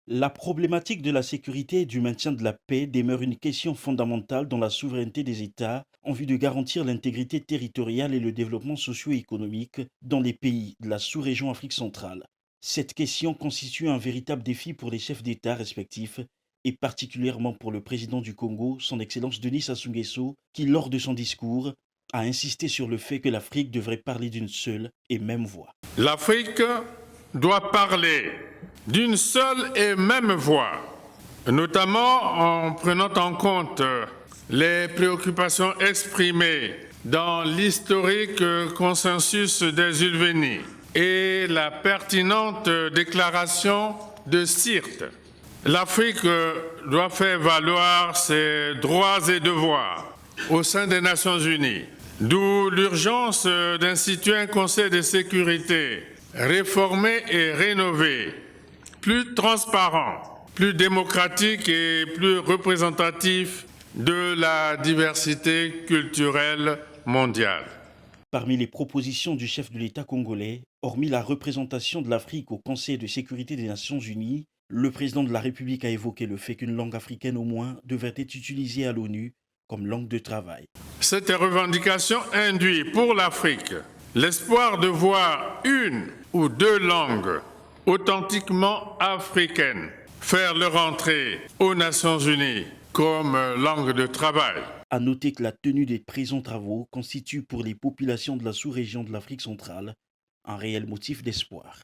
La problématique de la sécurité et du maintien de la paix demeure une question fondamentale dans la souveraineté des États en vue de garantir l'intégrité territoriale et le développement socio-économique dans les pays de la sous-région Afrique centrale. Cette question constitue un véritable défi pour les chefs d'État respectifs et particulièrement pour le président du Congo, son Excellence Denis Sassou Nguesso, qui, lors de son discours, a insisté sur le fait que l'Afrique devrait parler d'une seule et même voix. L'Afrique doit parler d'une seule et même voix, notamment en prenant en compte les préoccupations exprimées dans l'historique consensus des Ulvénies et la pertinente déclaration de Sirte. L'Afrique doit faire valoir ses droits et devoirs au sein des Nations Unies, d'où l'urgence d'instituer un Conseil de sécurité réformé et rénové, plus transparent, plus démocratique et plus représentatif de la diversité culturelle mondiale. Parmi les propositions du chef de l'État congolais, hormis la représentation de l'Afrique au Conseil de sécurité des Nations Unies, le président de la République a évoqué le fait qu'une langue africaine au moins devrait être utilisée à l'ONU comme langue de travail. Cette revendication induit pour l'Afrique l'espoir de voir une ou deux langues authentiquement africaines faire leur entrée aux Nations Unies comme langue de travail. À noter que la tenue des présents travaux constitue pour les populations de la sous-région de l'Afrique centrale un réel motif d'espoir.